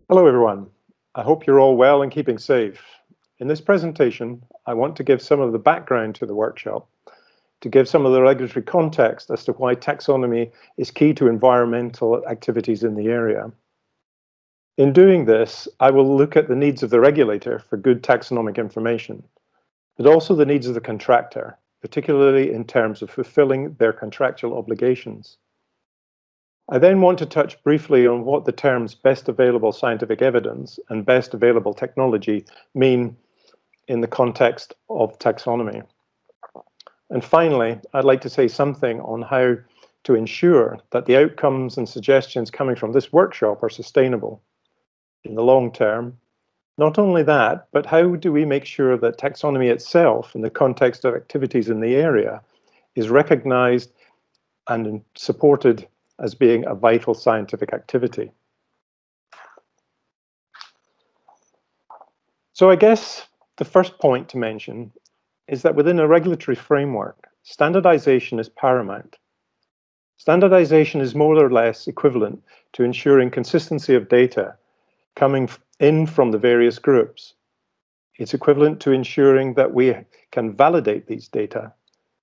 Hello everyone, I hope you're all well and keeping safe. In this presentation, I want to give some of the background to the workshop, to give some of the regulatory context as to why taxonomy is key to environmental activities in the area. In doing this, I will look at the needs of the regulator for good taxonomic information, but also the needs of the contractor, particularly in terms of fulfilling their contractual obligations. I then want to touch briefly on what the terms best available scientific evidence and best available technology mean in the context of taxonomy. And finally, I'd like to say something on how to ensure that the outcomes and suggestions coming from this workshop are sustainable in the long term. Not only that, but how do we make sure that taxonomy itself, in the context of activities in the area, is recognized and supported as being a vital scientific activity. So I guess the first point to mention is that within a regulatory framework, standardization is paramount. Standardization is more or less equivalent to ensuring consistency of data coming in from the various groups. It's equivalent to ensuring that we can validate these data.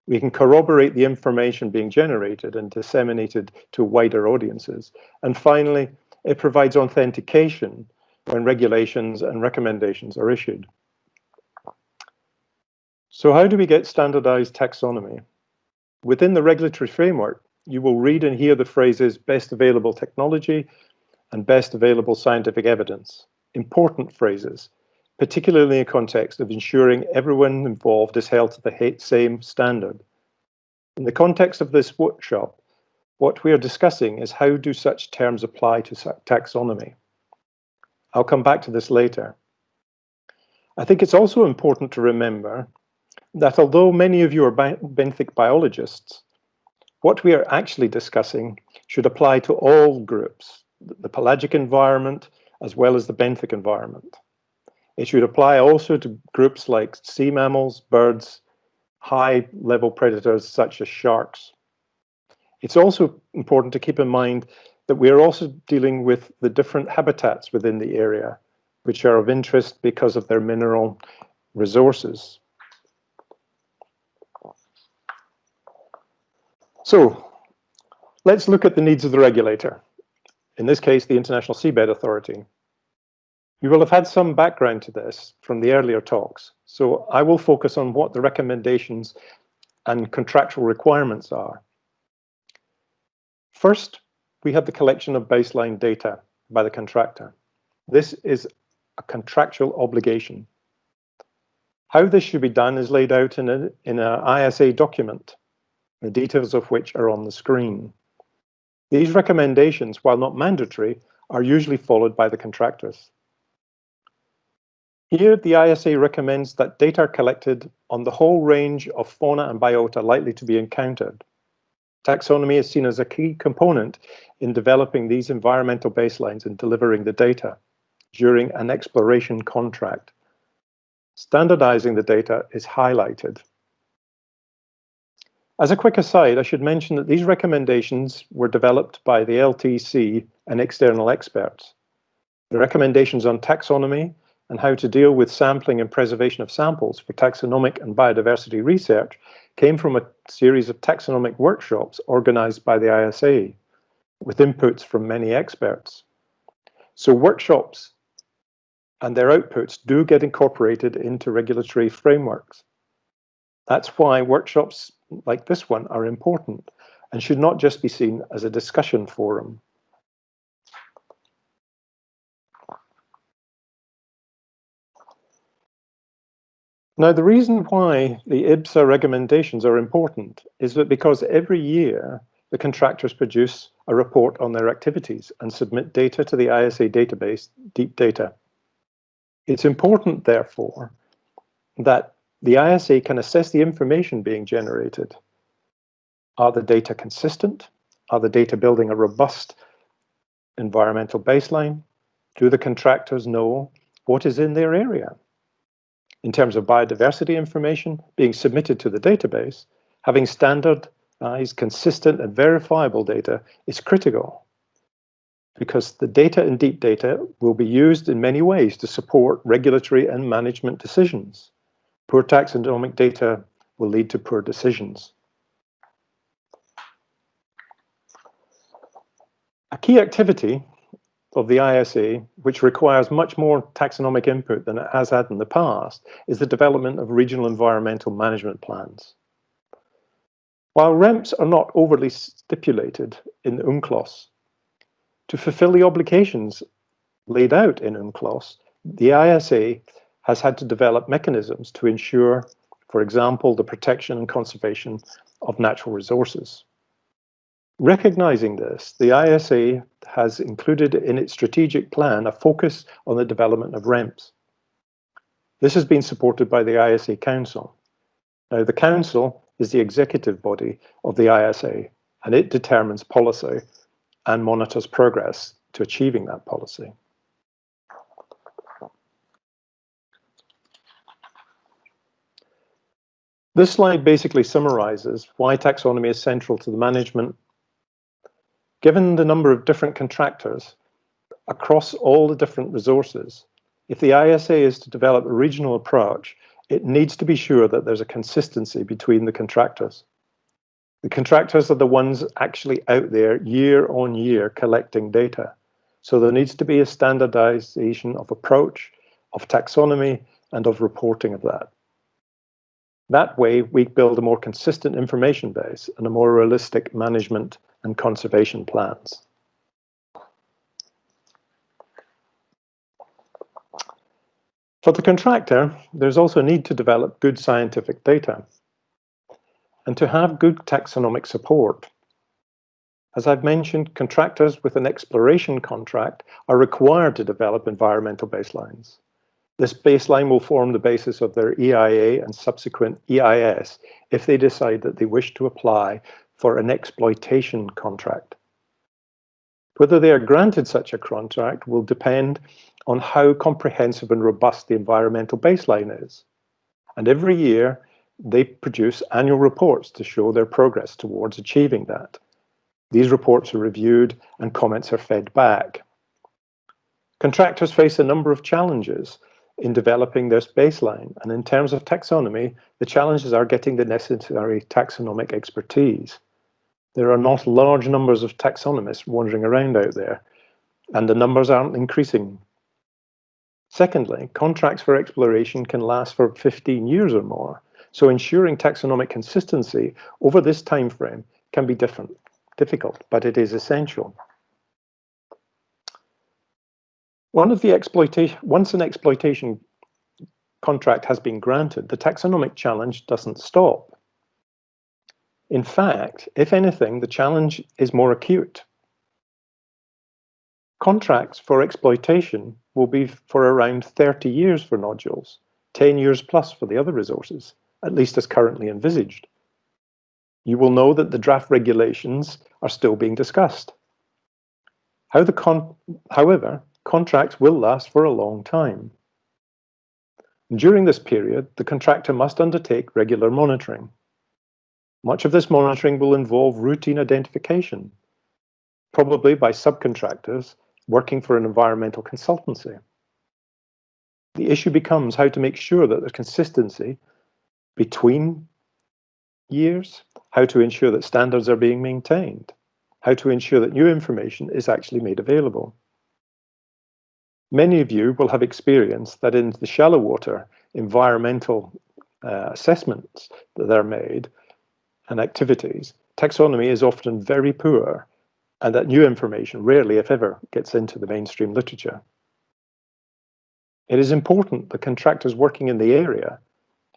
We can corroborate the information being generated and disseminated to wider audiences. And finally, it provides authentication when regulations and recommendations are issued. So how do we get standardized taxonomy? Within the regulatory framework, you will read and hear the phrases best available technology and best available scientific evidence. Important phrases, particularly in the context of ensuring everyone involved is held to the same standard. In the context of this workshop, what we are discussing is how do such terms apply to taxonomy. I'll come back to this later. I think it's also important to remember that although many of you are benthic biologists, what we are actually discussing should apply to all groups, the pelagic environment as well as the benthic environment. It should apply also to groups like sea mammals, birds, high-level predators such as sharks. It's also important to keep in mind that we are also dealing with the different habitats within the area, which are of interest because of their mineral resources. So, let's look at the needs of the regulator, in this case, the International Seabed Authority. You will have had some background to this from the earlier talks, so I will focus on what the recommendations and contractual requirements are. First, we have the collection of baseline data by the contractor. This is a contractual obligation. How this should be done is laid out in an ISA document, the details of which are on the screen. These recommendations, while not mandatory, are usually followed by the contractors. Here, the ISA recommends that data are collected on the whole range of fauna and biota likely to be encountered. Taxonomy is seen as a key component in developing these environmental baselines and delivering the data during an exploration contract. Standardizing the data is highlighted. As a quick aside, I should mention that these recommendations were developed by the LTC and external experts. The recommendations on taxonomy and how to deal with sampling and preservation of samples for taxonomic and biodiversity research came from a series of taxonomic workshops organized by the ISA, with inputs from many experts. So workshops and their outputs do get incorporated into regulatory frameworks. That's why workshops like this one are important and should not just be seen as a discussion forum. Now, the reason why the IBSA recommendations are important is that because every year the contractors produce a report on their activities and submit data to the ISA database, Deep Data. It's important, therefore, that the ISA can assess the information being generated, Are the data consistent? Are the data building a robust environmental baseline? Do the contractors know what is in their area? In terms of biodiversity information being submitted to the database, having standardized, consistent, and verifiable data is critical, because the data in deep data will be used in many ways to support regulatory and management decisions. Poor taxonomic data will lead to poor decisions. A key activity of the ISA, which requires much more taxonomic input than it has had in the past, is the development of regional environmental management plans. While REMPs are not overly stipulated in the UNCLOS, to fulfill the obligations laid out in UNCLOS, the ISA has had to develop mechanisms to ensure, for example, the protection and conservation of natural resources. Recognizing this, the ISA has included in its strategic plan a focus on the development of REMPs. This has been supported by the ISA Council. Now, the Council is the executive body of the ISA, and it determines policy and monitors progress to achieving that policy. This slide basically summarizes why taxonomy is central to the management. Given the number of different contractors across all the different resources, if the ISA is to develop a regional approach, it needs to be sure that there's a consistency between the contractors. The contractors are the ones actually out there year on year collecting data. So there needs to be a standardization of approach, of taxonomy, and of reporting of that. That way, we build a more consistent information base and a more realistic management and conservation plans. For the contractor, there's also a need to develop good scientific data and to have good taxonomic support. As I've mentioned, contractors with an exploration contract are required to develop environmental baselines. This baseline will form the basis of their EIA and subsequent EIS if they decide that they wish to apply for an exploitation contract. Whether they are granted such a contract will depend on how comprehensive and robust the environmental baseline is. And every year, they produce annual reports to show their progress towards achieving that. These reports are reviewed and comments are fed back. Contractors face a number of challenges in developing this baseline, and in terms of taxonomy, the challenges are getting the necessary taxonomic expertise. There are not large numbers of taxonomists wandering around out there, and the numbers aren't increasing. Secondly, contracts for exploration can last for 15 years or more, so ensuring taxonomic consistency over this time frame can be difficult, but it is essential. Once an exploitation contract has been granted, the taxonomic challenge doesn't stop. In fact, if anything, the challenge is more acute. Contracts for exploitation will be for around 30 years for nodules, 10 years plus for the other resources, at least as currently envisaged. You will know that the draft regulations are still being discussed. However, contracts will last for a long time. During this period, the contractor must undertake regular monitoring. Much of this monitoring will involve routine identification, probably by subcontractors working for an environmental consultancy. The issue becomes how to make sure that there's consistency between years, how to ensure that standards are being maintained, how to ensure that new information is actually made available. Many of you will have experienced that in the shallow water environmental assessments that are made and activities, taxonomy is often very poor, and that new information rarely, if ever, gets into the mainstream literature. It is important that contractors working in the area,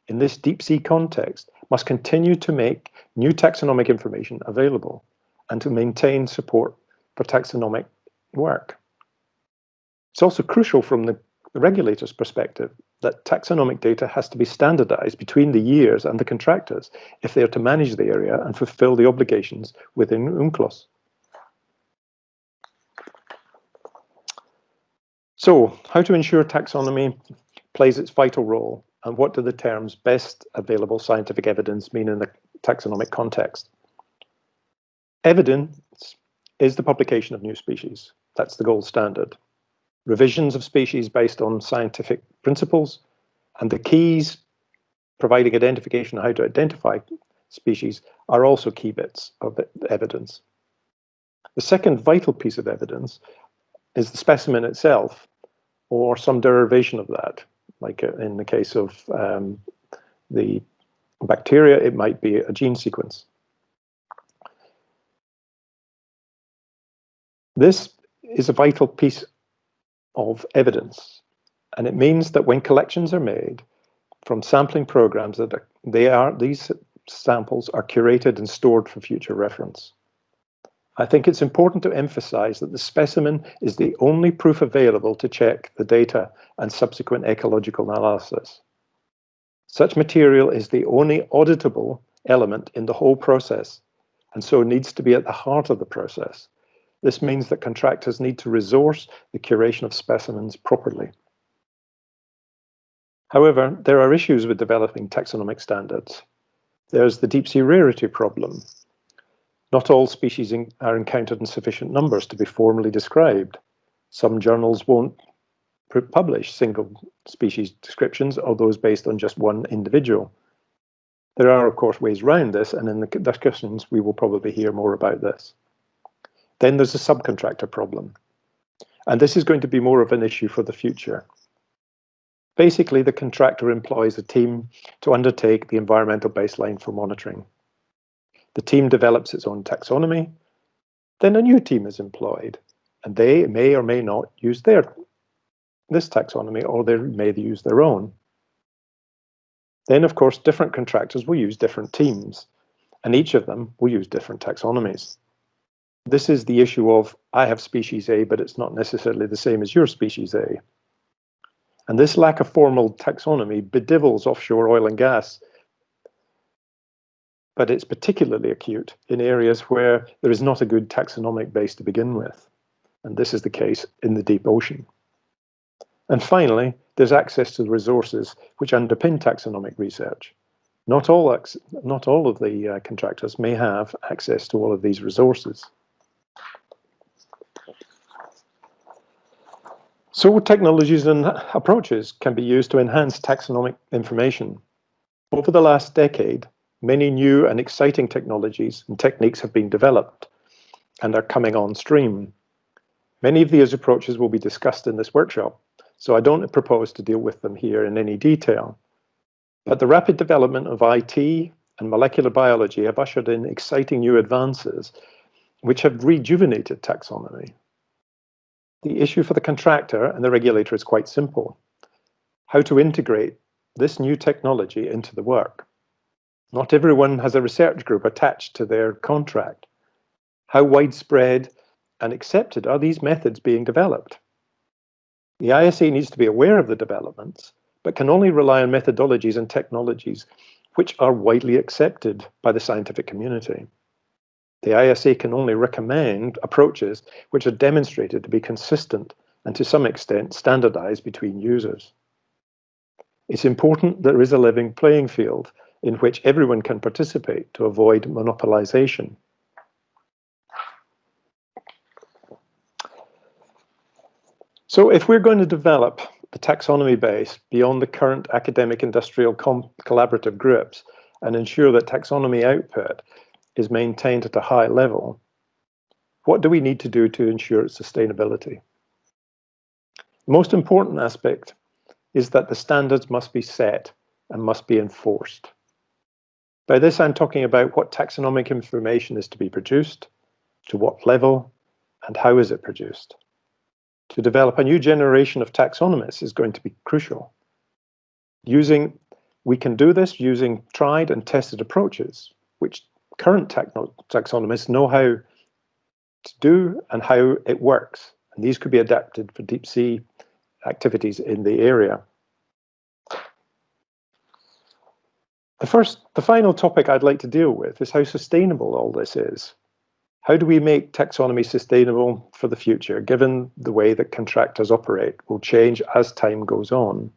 in this deep sea context, must continue to make new taxonomic information available and to maintain support for taxonomic work. It's also crucial from the regulator's perspective that taxonomic data has to be standardized between the years and the contractors if they are to manage the area and fulfill the obligations within UNCLOS. So, how to ensure taxonomy plays its vital role, and what do the terms best available scientific evidence mean in the taxonomic context? Evidence is the publication of new species. That's the gold standard. Revisions of species based on scientific principles, and the keys providing identification of how to identify species are also key bits of the evidence. The second vital piece of evidence is the specimen itself, or some derivation of that. Like in the case of the bacteria, it might be a gene sequence. This is a vital piece of evidence, and it means that when collections are made from sampling programs, these samples are curated and stored for future reference. I think it's important to emphasize that the specimen is the only proof available to check the data and subsequent ecological analysis. Such material is the only auditable element in the whole process, and so needs to be at the heart of the process. This means that contractors need to resource the curation of specimens properly. However, there are issues with developing taxonomic standards. There's the deep sea rarity problem. Not all species are encountered in sufficient numbers to be formally described. Some journals won't publish single species descriptions or those based on just one individual. There are, of course, ways around this, and in the discussions we will probably hear more about this. Then there's the subcontractor problem, and this is going to be more of an issue for the future. Basically, the contractor employs a team to undertake the environmental baseline for monitoring. The team develops its own taxonomy, then a new team is employed, and they may or may not use this taxonomy, or they may use their own. Then, of course, different contractors will use different teams, and each of them will use different taxonomies. This is the issue of, I have species A, but it's not necessarily the same as your species A. And this lack of formal taxonomy bedevils offshore oil and gas, but it's particularly acute in areas where there is not a good taxonomic base to begin with. And this is the case in the deep ocean. And finally, there's access to the resources which underpin taxonomic research. Not all of the contractors may have access to all of these resources. So technologies and approaches can be used to enhance taxonomic information. Over the last decade, many new and exciting technologies and techniques have been developed and are coming on stream. Many of these approaches will be discussed in this workshop, so I don't propose to deal with them here in any detail. But the rapid development of IT and molecular biology have ushered in exciting new advances which have rejuvenated taxonomy. The issue for the contractor and the regulator is quite simple: how to integrate this new technology into the work. Not everyone has a research group attached to their contract. How widespread and accepted are these methods being developed? The ISA needs to be aware of the developments, but can only rely on methodologies and technologies which are widely accepted by the scientific community. The ISA can only recommend approaches which are demonstrated to be consistent and to some extent standardized between users. It's important there is a living playing field in which everyone can participate to avoid monopolization. So if we're going to develop the taxonomy base beyond the current academic industrial collaborative groups and ensure that taxonomy output is maintained at a high level, what do we need to do to ensure its sustainability? The most important aspect is that the standards must be set and must be enforced. By this, I'm talking about what taxonomic information is to be produced, to what level, and how is it produced. To develop a new generation of taxonomists is going to be crucial. We can do this using tried and tested approaches, which current taxonomists know how to do and how it works. And these could be adapted for deep sea activities in the area. The final topic I'd like to deal with is how sustainable all this is. How do we make taxonomy sustainable for the future, given the way that contractors operate will change as time goes on?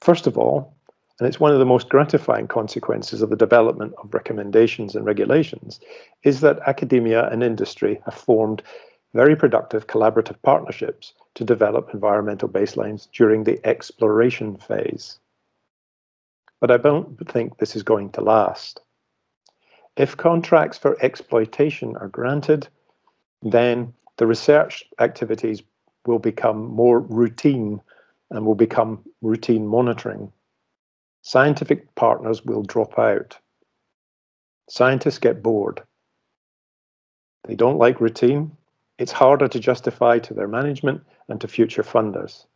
First of all, and it's one of the most gratifying consequences of the development of recommendations and regulations, is that academia and industry have formed very productive collaborative partnerships to develop environmental baselines during the exploration phase. But I don't think this is going to last. If contracts for exploitation are granted, then the research activities will become more routine and will become routine monitoring. Scientific partners will drop out. Scientists get bored. They don't like routine. It's harder to justify to their management and to future funders.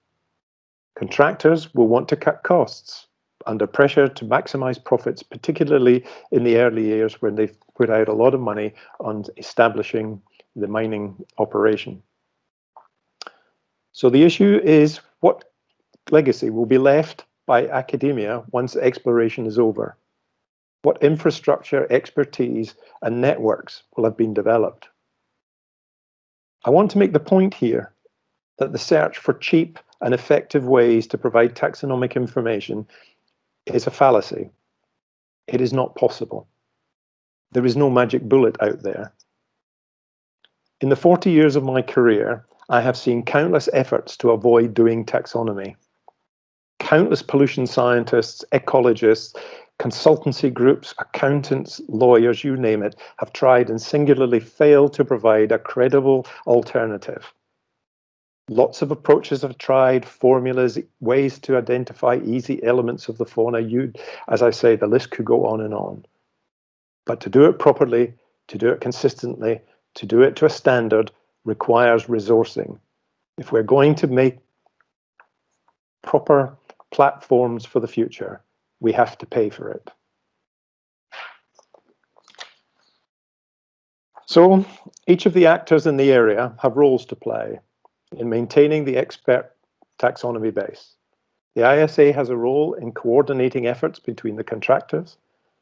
Contractors will want to cut costs under pressure to maximize profits, particularly in the early years when they've put out a lot of money on establishing the mining operation. So the issue is, what legacy will be left by academia once exploration is over? What infrastructure, expertise, and networks will have been developed? I want to make the point here that the search for cheap and effective ways to provide taxonomic information is a fallacy. It is not possible. There is no magic bullet out there. In the 40 years of my career, I have seen countless efforts to avoid doing taxonomy. Countless pollution scientists, ecologists, consultancy groups, accountants, lawyers, you name it, have tried and singularly failed to provide a credible alternative. Lots of approaches have tried, formulas, ways to identify easy elements of the fauna. As I say, the list could go on and on. But to do it properly, to do it consistently, to do it to a standard requires resourcing. If we're going to make proper platforms for the future, we have to pay for it. So each of the actors in the area have roles to play in maintaining the expert taxonomy base. The ISA has a role in coordinating efforts between the contractors,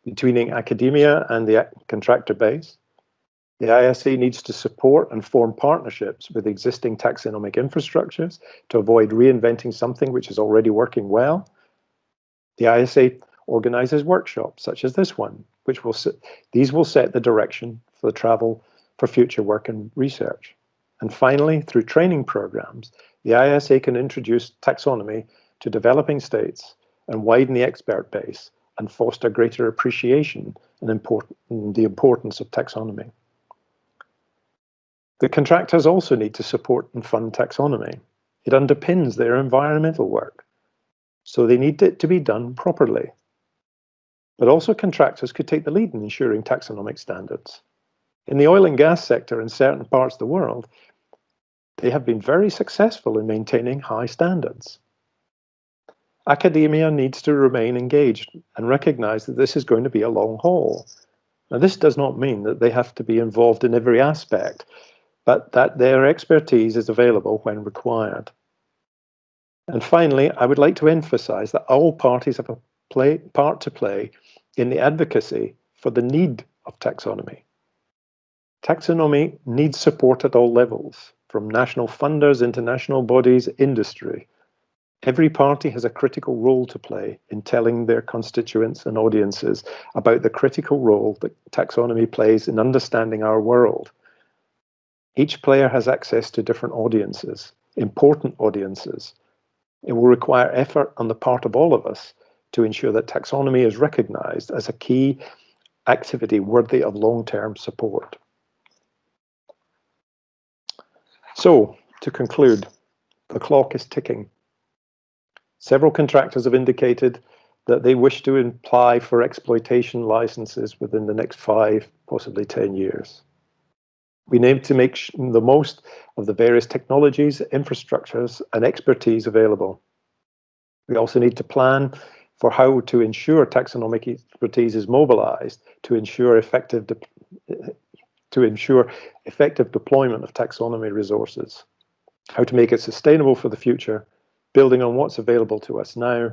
between academia and the contractor base. The ISA needs to support and form partnerships with existing taxonomic infrastructures to avoid reinventing something which is already working well. The ISA organizes workshops such as this one, which will set the direction for the travel for future work and research. And finally, through training programs, the ISA can introduce taxonomy to developing states and widen the expert base and foster greater appreciation and the importance of taxonomy. The contractors also need to support and fund taxonomy. It underpins their environmental work, so they need it to be done properly. But also contractors could take the lead in ensuring taxonomic standards. In the oil and gas sector in certain parts of the world, they have been very successful in maintaining high standards. Academia needs to remain engaged and recognize that this is going to be a long haul. Now, this does not mean that they have to be involved in every aspect, but that their expertise is available when required. And finally, I would like to emphasize that all parties have a part to play in the advocacy for the need of taxonomy. Taxonomy needs support at all levels, from national funders, international bodies, industry. Every party has a critical role to play in telling their constituents and audiences about the critical role that taxonomy plays in understanding our world. Each player has access to different audiences, important audiences. It will require effort on the part of all of us to ensure that taxonomy is recognized as a key activity worthy of long-term support. So, to conclude, the clock is ticking. Several contractors have indicated that they wish to apply for exploitation licenses within the next 5, possibly 10 years. We need to make the most of the various technologies, infrastructures, and expertise available. We also need to plan for how to ensure taxonomic expertise is mobilized to ensure effective deployment of taxonomy resources, how to make it sustainable for the future, building on what's available to us now.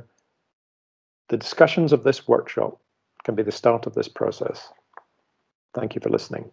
The discussions of this workshop can be the start of this process. Thank you for listening.